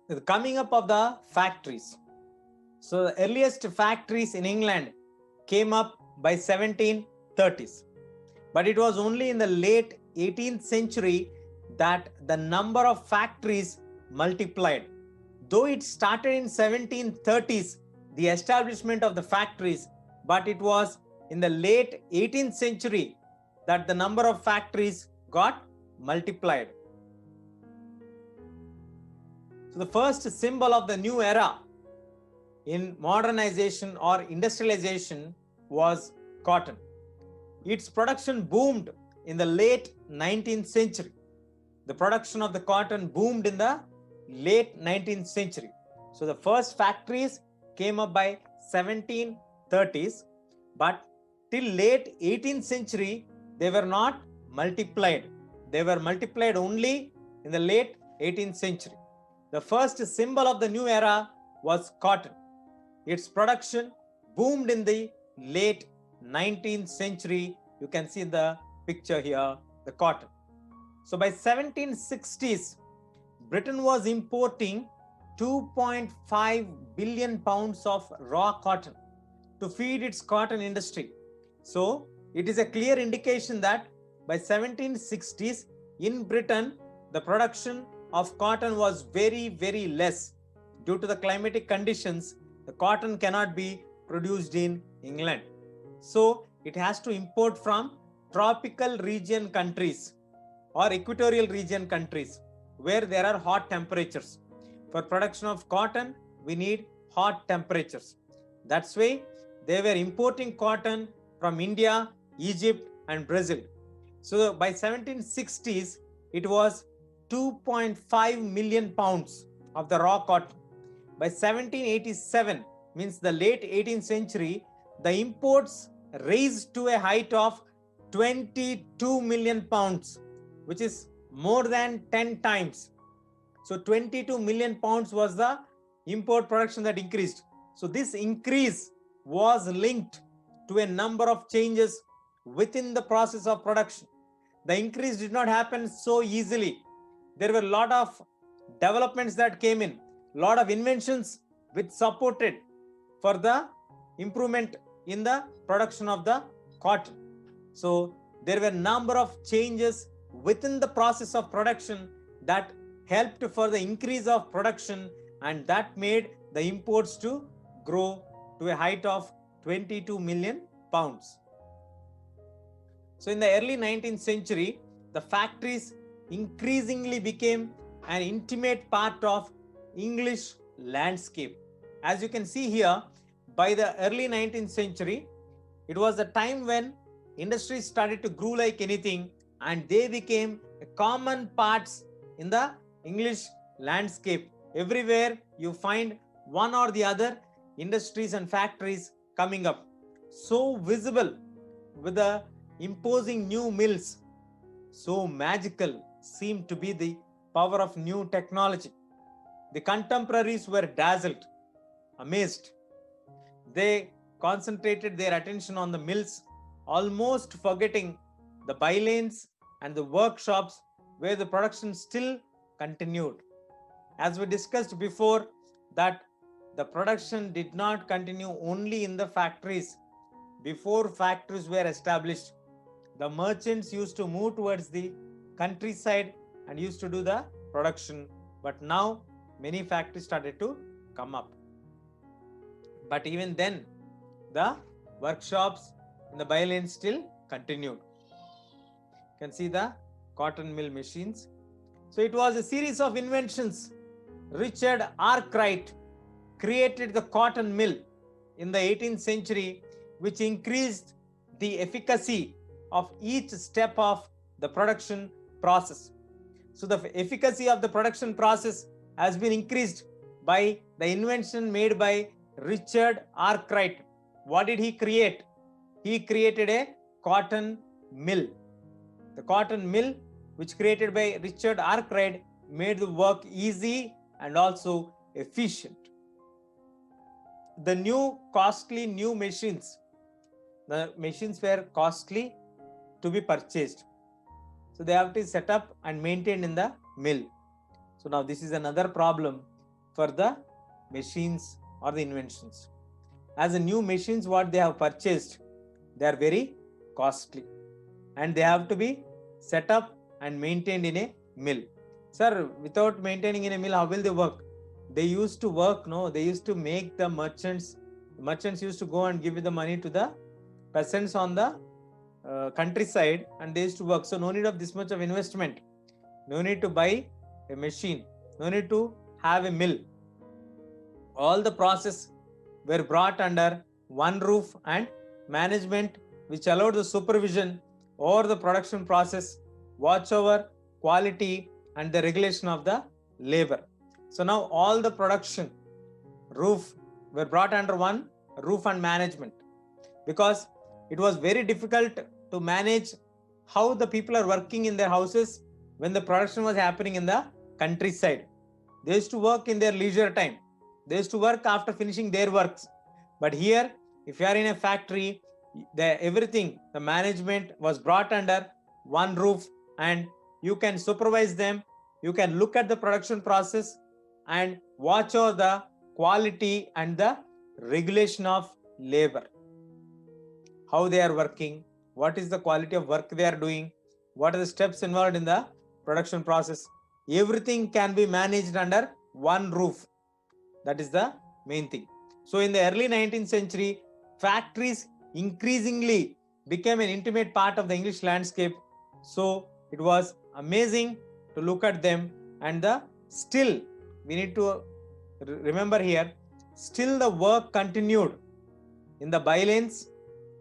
The coming up of the factories. So the earliest factories in England came up by 1730s. But it was only in the late 18th century that the number of factories multiplied. Though it started in 1730s, the establishment of the factories, but it was in the late 18th century that the number of factories got multiplied. So the first symbol of the new era in modernization or industrialization was cotton. Its production boomed in the late 19th century. The production of the cotton boomed in the late 19th century. So the first factories came up by 1730s, but till late 18th century they were not multiplied. They were multiplied only in the late 18th century. The first symbol of the new era was cotton. Its production boomed in the late 19th century. You can see in the picture here the cotton. So by 1760s, Britain was importing 2.5 billion pounds of raw cotton to feed its cotton industry. So it is a clear indication that by 1760s in Britain, the production of cotton was very less. Due to the climatic conditions, the cotton cannot be produced in England. So it has to import from tropical region countries or equatorial region countries where there are hot temperatures. For production of cotton, we need hot temperatures. That's why they were importing cotton from India, Egypt, and Brazil. So by 1760s, it was 2.5 million pounds of the raw cotton. By 1787, means the late 18th century, the imports raised to a height of 22 million pounds, which is more than 10 times. So 22 million pounds was the import production that increased. So this increase was linked to a number of changes within the process of production. The increase did not happen so easily. There were a lot of developments that came in, a lot of inventions which supported for the improvement in the production of the cotton. So there were a number of changes within the process of production that helped for the increase of production, and that made the imports to grow to a height of 22 million pounds. So in the early 19th century, the factories increasingly became an intimate part of English landscape. As you can see here, by the early 19th century, it was the time when industries started to grow like anything, and they became common parts in the English landscape. Everywhere you find one or the other industries and factories coming up, so visible with the imposing new mills. So magical seemed to be the power of new technology. The contemporaries were dazzled, amazed. They concentrated their attention on the mills, almost forgetting the bylanes and the workshops where the production still continued. As we discussed before, that the production did not continue only in the factories. Before factories were established, the merchants used to move towards the countryside and used to do the production. But now many factories started to come up. But even then, the workshops and the bylanes still continued. You can see the cotton mill machines. So it was a series of inventions. Richard Arkwright created the cotton mill in the 18th century, which increased the efficacy of each step of the production process. So the efficacy of the production process has been increased by the invention made by Richard Arkwright. What did he create? He created a cotton mill. The cotton mill, which created by Richard Arkwright, made the work easy and also efficient. The costly new machines. The machines were costly to be purchased. So they have to be set up and maintained in the mill. So now this is another problem. for the machines or the inventions. As the new machines what they have purchased, they are very costly and they have to be set up and maintained in a mill. Sir, without maintaining in a mill, how will they work? They used to work, no, they used to make the merchants used to go and give the money to the peasants on the countryside, and they used to work. So no need of this much of investment, no need to buy a machine, no need to have a mill. All the process were brought under one roof, and management which allowed the supervision over the production process, watch over quality and the regulation of the labor. So now all the production roof were brought under one roof and management, because it was very difficult to manage how the people are working in their houses when the production was happening in the countryside. They used to work in their leisure time. They used to work after finishing their works. But here, if you are in a factory, everything, the management was brought under one roof, and you can supervise them, you can look at the production process and watch over the quality and the regulation of labor. How they are working, what is the quality of work they are doing, what are the steps involved in the production process. Everything can be managed under one roof. That is the main thing. So in the early 19th century, factories increasingly became an intimate part of the English landscape. So it was amazing to look at them, and still we need to remember here, still the work continued in the bylanes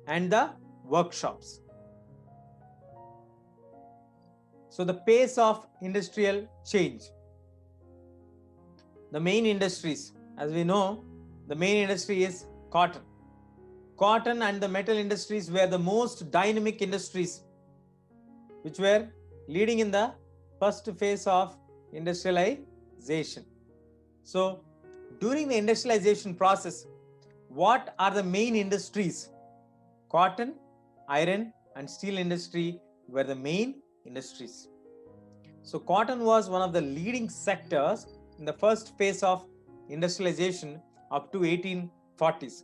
and the workshops. So the pace of industrial change. The main industries, as we know, the main industry is cotton. Cotton and the metal industries were the most dynamic industries which were leading in the first phase of industrialization. So during the industrialization process, what are the main industries? Cotton, iron and steel industry were the main industries. So cotton was one of the leading sectors in the first phase of industrialization up to 1840s.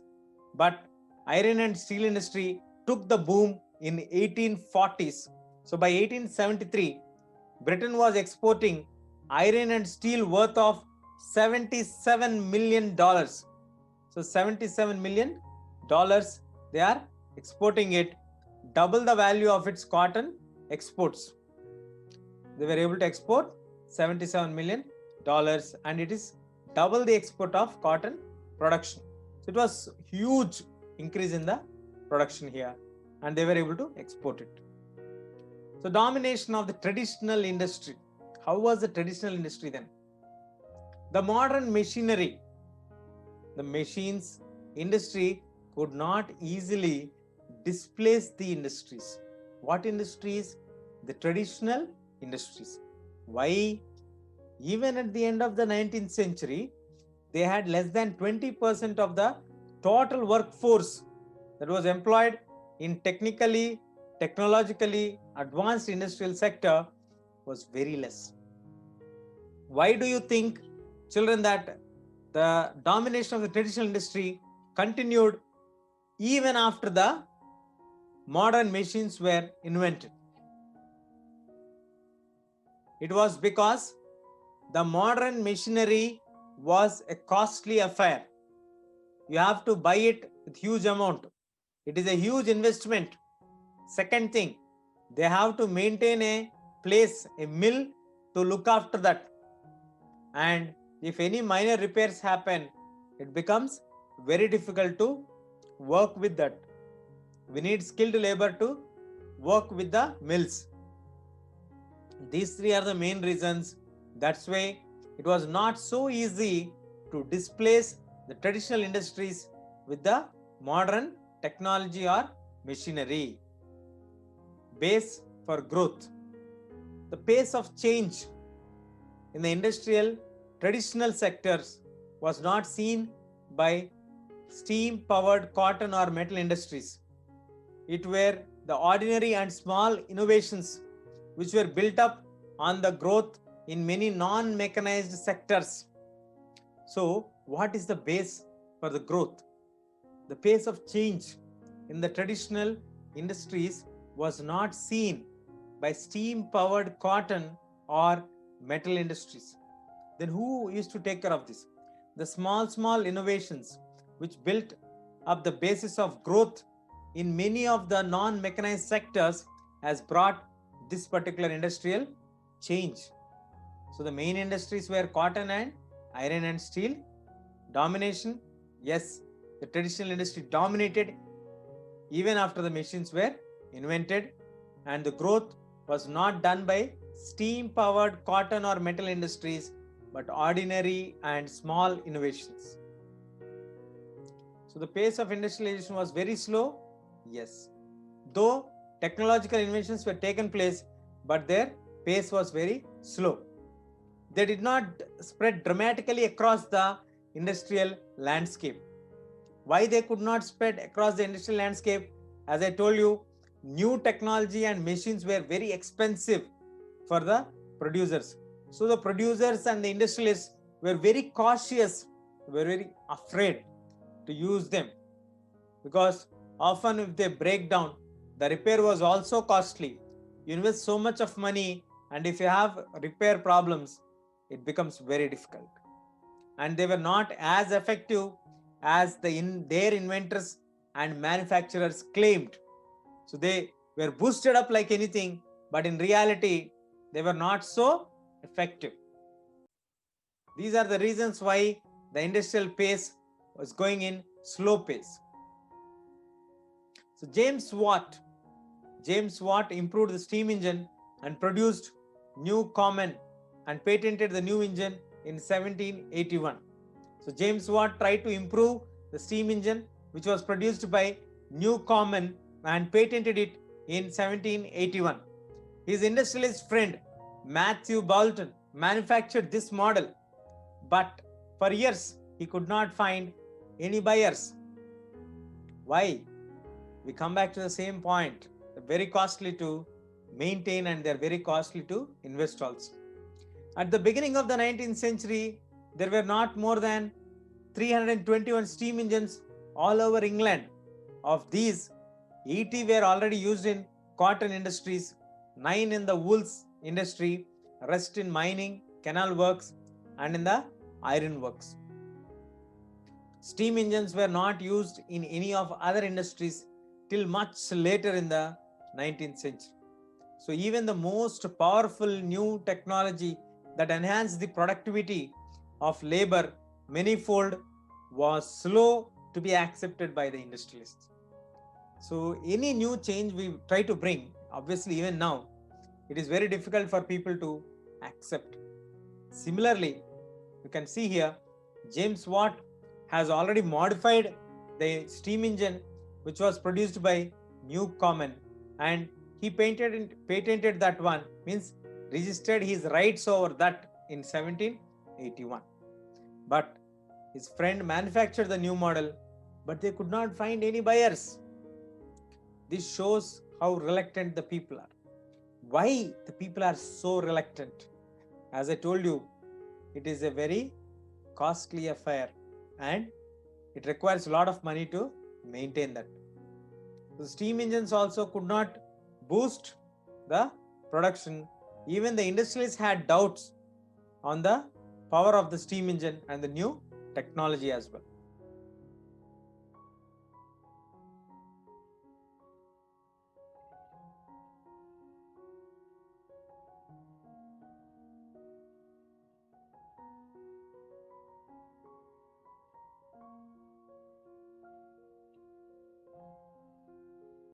But iron and steel industry took the boom in 1840s. So by 1873, Britain was exporting iron and steel worth of $77 million. So $77 million, they are exporting it, double the value of its cotton exports. They were able to export $77 million, and it is double the export of cotton production. So it was huge increase in the production here, and they were able to export it. So domination of the traditional industry. How was the traditional industry then? The modern machinery, the machines industry could not easily displace the industries. What industries? The traditional industries. Why? Even at the end of the 19th century, they had less than 20% of the total workforce that was employed in technologically advanced industrial sector was very less. Why do you think, children, that the domination of the traditional industry continued even after the modern machines were invented? It was because the modern machinery was a costly affair. You have to buy it with huge amount. It is a huge investment. Second thing, they have to maintain a place, a mill to look after that. And if any minor repairs happen, it becomes very difficult to work with that. We need skilled labor to work with the mills. These three are the main reasons. That's why it was not so easy to displace the traditional industries with the modern technology or machinery. Base for growth. The pace of change in the industrial traditional sectors was not seen by steam-powered cotton or metal industries. It were the ordinary and small innovations which were built up on the growth in many non-mechanized sectors. So, what is the base for the growth? The pace of change in the traditional industries was not seen by steam powered cotton or metal industries. Then, who used to take care of this? The small innovations which built up the basis of growth in many of the non mechanized sectors has brought this particular industrial change. So, the main industries were cotton and iron and steel. Domination, yes, the traditional industry dominated even after the machines were invented, and the growth was not done by steam powered cotton or metal industries but ordinary and small innovations. So the pace of industrialization was very slow, yes, though technological inventions were taken place, but their pace was very slow. They did not spread dramatically across the industrial landscape. Why they could not spread across the industrial landscape? As I told you, new technology and machines were very expensive for the producers. So the producers and the industrialists were very cautious, were very afraid to use them, because often if they break down, the repair was also costly. You invest so much of money, and if you have repair problems, it becomes very difficult. And they were not as effective as their inventors and manufacturers claimed. So they were boosted up like anything, but in reality, they were not so effective. These are the reasons why the industrial pace was going in slow pace. So James Watt improved the steam engine and produced Newcomen and patented the new engine in 1781. So James Watt tried to improve the steam engine which was produced by Newcomen and patented it in 1781. His industrialist friend Matthew Boulton manufactured this model, but for years he could not find any buyers. Why? We come back to the same point. They're very costly to maintain and they're very costly to invest also. At the beginning of the 19th century, there were not more than 321 steam engines all over England. Of these, 80 were already used in cotton industries, 9 in the wool industry, rest in mining, canal works, and in the iron works. Steam engines were not used in any of other industries till much later in the 19th century. So even the most powerful new technology that enhanced the productivity of labor manifold was slow to be accepted by the industrialists. So any new change we try to bring, obviously even now, it is very difficult for people to accept. Similarly, you can see here, James Watt has already modified the steam engine which was produced by Newcomen, and he patented that one, means registered his rights over that in 1781. But his friend manufactured the new model, but they could not find any buyers. This shows how reluctant the people are. Why the people are so reluctant? As I told you, it is a very costly affair and it requires a lot of money to maintain that. The steam engines also could not boost the production. Even the industrialists had doubts on the power of the steam engine and the new technology as well.